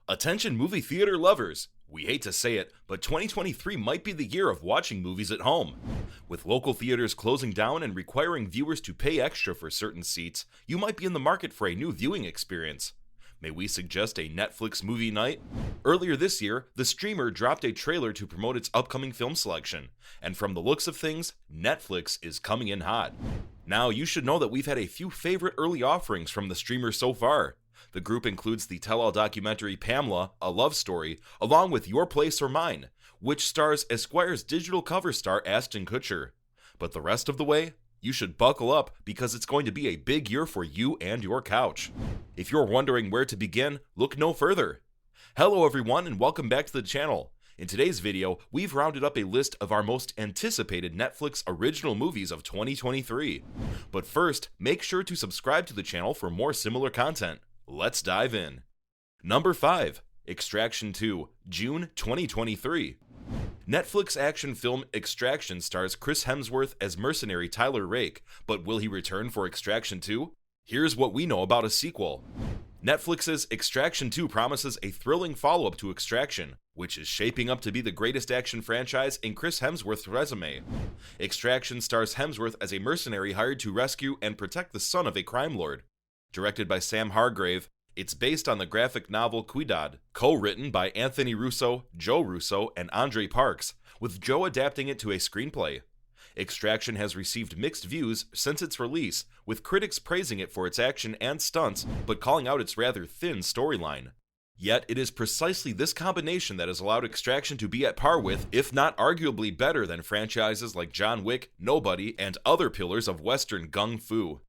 Attention movie theater lovers! We hate to say it, but 2023 might be the year of watching movies at home. With local theaters closing down and requiring viewers to pay extra for certain seats, you might be in the market for a new viewing experience. May we suggest a Netflix movie night? Earlier this year, the streamer dropped a trailer to promote its upcoming film selection, and from the looks of things, Netflix is coming in hot. Now, you should know that we've had a few favorite early offerings from the streamer so far. The group includes the tell-all documentary Pamela, A Love Story, along with Your Place or Mine, which stars Esquire's digital cover star Ashton Kutcher. But the rest of the way, you should buckle up because it's going to be a big year for you and your couch. If you're wondering where to begin, look no further. Hello everyone and welcome back to the channel. In today's video, we've rounded up a list of our most anticipated Netflix original movies of 2023. But first, make sure to subscribe to the channel for more similar content. Let's dive in. Number 5. Extraction 2, June 2023. Netflix action film Extraction stars Chris Hemsworth as mercenary Tyler Rake, but will he return for Extraction 2? Here's what we know about a sequel. Netflix's Extraction 2 promises a thrilling follow-up to Extraction, which is shaping up to be the greatest action franchise in Chris Hemsworth's resume. Extraction stars Hemsworth as a mercenary hired to rescue and protect the son of a crime lord. Directed by Sam Hargrave, it's based on the graphic novel Cuidad, co-written by Anthony Russo, Joe Russo, and Andre Parks, with Joe adapting it to a screenplay. Extraction has received mixed views since its release, with critics praising it for its action and stunts, but calling out its rather thin storyline. Yet it is precisely this combination that has allowed Extraction to be at par with, if not arguably better than franchises like John Wick, Nobody, and other pillars of Western gung fu.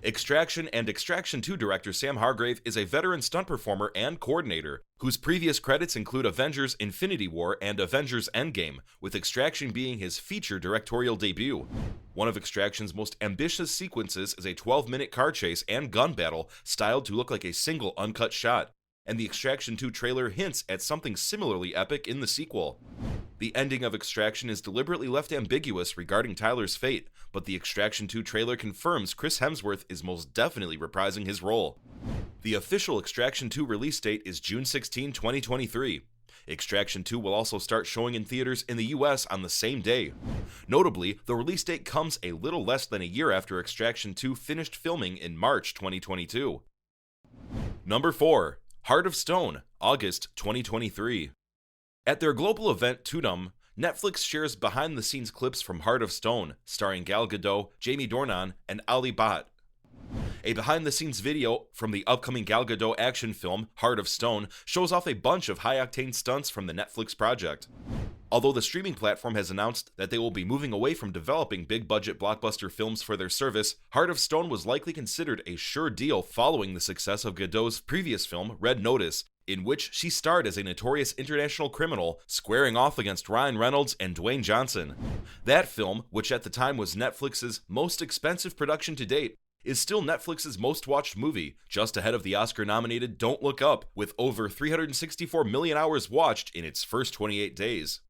Extraction and Extraction 2 director Sam Hargrave is a veteran stunt performer and coordinator, whose previous credits include Avengers Infinity War and Avengers Endgame, with Extraction being his feature directorial debut. One of Extraction's most ambitious sequences is a 12-minute car chase and gun battle styled to look like a single uncut shot, and the Extraction 2 trailer hints at something similarly epic in the sequel. The ending of Extraction is deliberately left ambiguous regarding Tyler's fate, but the Extraction 2 trailer confirms Chris Hemsworth is most definitely reprising his role. The official Extraction 2 release date is June 16, 2023. Extraction 2 will also start showing in theaters in the US on the same day. Notably, the release date comes a little less than a year after Extraction 2 finished filming in March 2022. Number 4. Heart of Stone, August 2023. At their global event Tudum, Netflix shares behind-the-scenes clips from Heart of Stone, starring Gal Gadot, Jamie Dornan, and Ali Bhatt. A behind-the-scenes video from the upcoming Gal Gadot action film Heart of Stone shows off a bunch of high-octane stunts from the Netflix project. Although the streaming platform has announced that they will be moving away from developing big-budget blockbuster films for their service, Heart of Stone was likely considered a sure deal following the success of Gadot's previous film Red Notice, in which she starred as a notorious international criminal squaring off against Ryan Reynolds and Dwayne Johnson. That film, which at the time was Netflix's most expensive production to date, is still Netflix's most watched movie, just ahead of the Oscar-nominated Don't Look Up, with over 364 million hours watched in its first 28 days.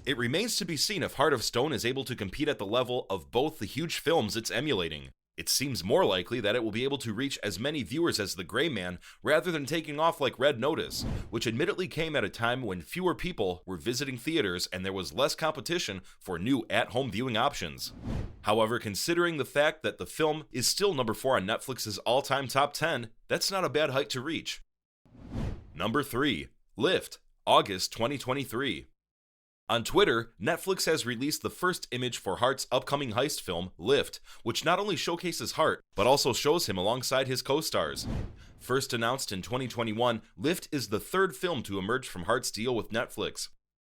It remains to be seen if Heart of Stone is able to compete at the level of both the huge films it's emulating. It seems more likely that it will be able to reach as many viewers as The Gray Man rather than taking off like Red Notice, which admittedly came at a time when fewer people were visiting theaters and there was less competition for new at-home viewing options. However, considering the fact that the film is still number 4 on Netflix's all-time top 10, that's not a bad height to reach. Number 3. Lift, August 2023. On Twitter, Netflix has released the first image for Hart's upcoming heist film, Lift, which not only showcases Hart, but also shows him alongside his co-stars. First announced in 2021, Lift is the third film to emerge from Hart's deal with Netflix.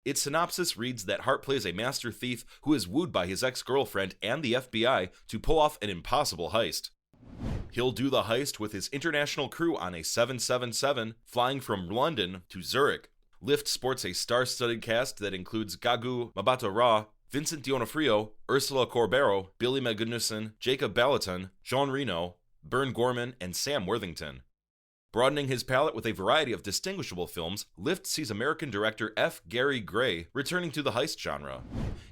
Its synopsis reads that Hart plays a master thief who is wooed by his ex-girlfriend and the FBI to pull off an impossible heist. He'll do the heist with his international crew on a 777, flying from London to Zurich. Lift sports a star-studded cast that includes Gagu Mabata-Ra, Vincent D'Onofrio, Ursula Corbero, Billy Magnussen, Jacob Ballaton, Jean Reno, Bern Gorman, and Sam Worthington. Broadening his palette with a variety of distinguishable films, Lift sees American director F. Gary Gray returning to the heist genre.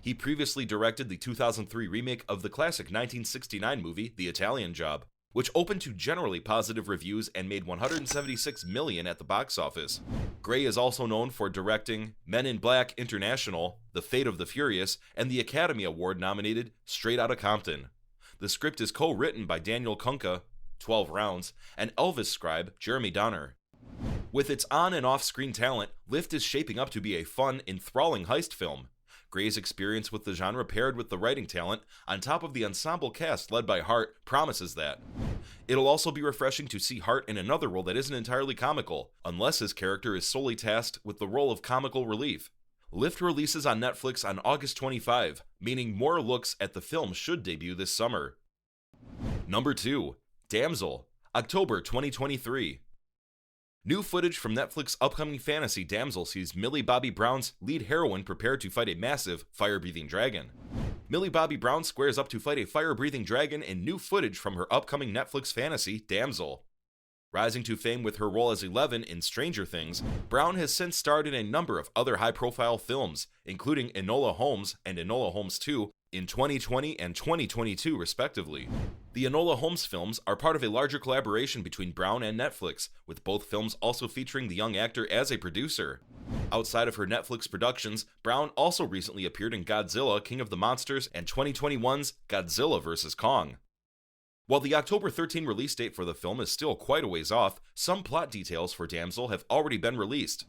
He previously directed the 2003 remake of the classic 1969 movie The Italian Job. which opened to generally positive reviews and made $176 million at the box office. Gray is also known for directing Men in Black International, The Fate of the Furious, and the Academy Award-nominated Straight Outta Compton. The script is co-written by Daniel Kunka, 12 Rounds, and Elvis scribe Jeremy Donner. With its on- and off-screen talent, Lift is shaping up to be a fun, enthralling heist film. Gray's experience with the genre paired with the writing talent, on top of the ensemble cast led by Hart, promises that. It'll also be refreshing to see Hart in another role that isn't entirely comical, unless his character is solely tasked with the role of comical relief. Lift releases on Netflix on August 25, meaning more looks at the film should debut this summer. Number 2. DAMSEL, October 2023. New footage from Netflix's upcoming fantasy DAMSEL sees Millie Bobby Brown's lead heroine prepare to fight a massive, fire-breathing dragon. Millie Bobby Brown squares up to fight a fire-breathing dragon in new footage from her upcoming Netflix fantasy, DAMSEL. Rising to fame with her role as Eleven in Stranger Things, Brown has since starred in a number of other high-profile films, including Enola Holmes and Enola Holmes 2, in 2020 and 2022 respectively. The Enola Holmes films are part of a larger collaboration between Brown and Netflix, with both films also featuring the young actor as a producer. Outside of her Netflix productions, Brown also recently appeared in Godzilla, King of the Monsters and 2021's Godzilla vs. Kong. While the October 13 release date for the film is still quite a ways off, some plot details for DAMSEL have already been released.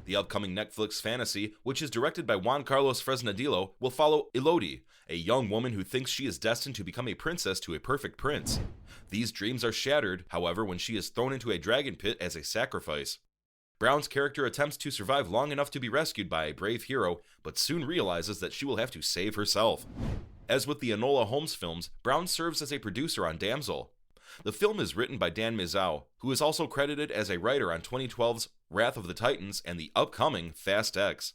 The upcoming Netflix fantasy, which is directed by Juan Carlos Fresnadillo, will follow Elodie, a young woman who thinks she is destined to become a princess to a perfect prince. These dreams are shattered, however, when she is thrown into a dragon pit as a sacrifice. Brown's character attempts to survive long enough to be rescued by a brave hero, but soon realizes that she will have to save herself. As with the Enola Holmes films, Brown serves as a producer on DAMSEL. The film is written by Dan Mizell, who is also credited as a writer on 2012's Wrath of the Titans and the upcoming Fast X.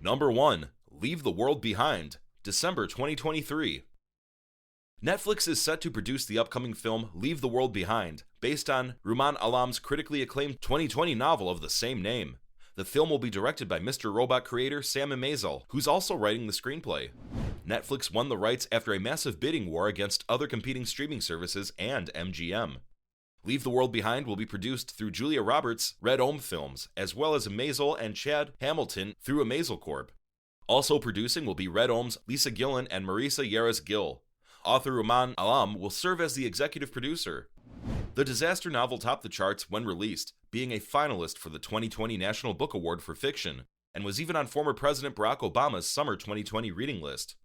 Number 1. Leave the World Behind, December 2023. Netflix is set to produce the upcoming film Leave the World Behind, based on Rumaan Alam's critically acclaimed 2020 novel of the same name. The film will be directed by Mr. Robot creator Sam Maisel, who's also writing the screenplay. Netflix won the rights after a massive bidding war against other competing streaming services and MGM. Leave the World Behind will be produced through Julia Roberts' Red Ohm Films, as well as Maisel and Chad Hamilton through Maisel Corp. Also producing will be Red Ohm's Lisa Gillen and Marisa Yaras Gill. Author Rumaan Alam will serve as the executive producer. The disaster novel topped the charts when released, being a finalist for the 2020 National Book Award for Fiction, and was even on former President Barack Obama's summer 2020 reading list.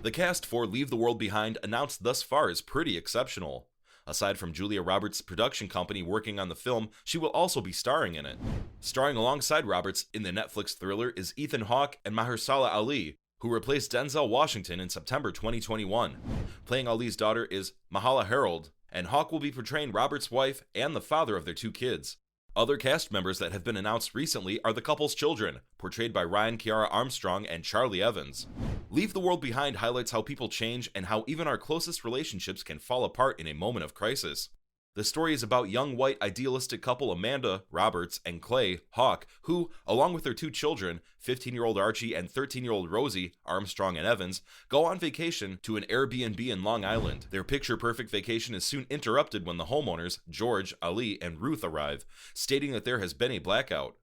The cast for Leave the World Behind announced thus far is pretty exceptional. Aside from Julia Roberts' production company working on the film, she will also be starring in it. Starring alongside Roberts in the Netflix thriller is Ethan Hawke and Mahershala Ali, who replaced Denzel Washington in September 2021. Playing Ali's daughter is Mahala Harold, and Hawke will be portraying Roberts' wife and the father of their 2 kids. Other cast members that have been announced recently are the couple's children, portrayed by Ryan Kiara Armstrong and Charlie Evans. Leave the World Behind highlights how people change and how even our closest relationships can fall apart in a moment of crisis. The story is about young white idealistic couple Amanda Roberts and Clay Hawke, who, along with their 2 children, 15-year-old Archie and 13-year-old Rosie Armstrong and Evans, go on vacation to an Airbnb in Long Island. Their picture-perfect vacation is soon interrupted when the homeowners, George, Ali, and Ruth arrive, stating that there has been a blackout.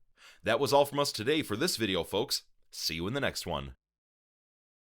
That was all from us today for this video, folks. See you in the next one.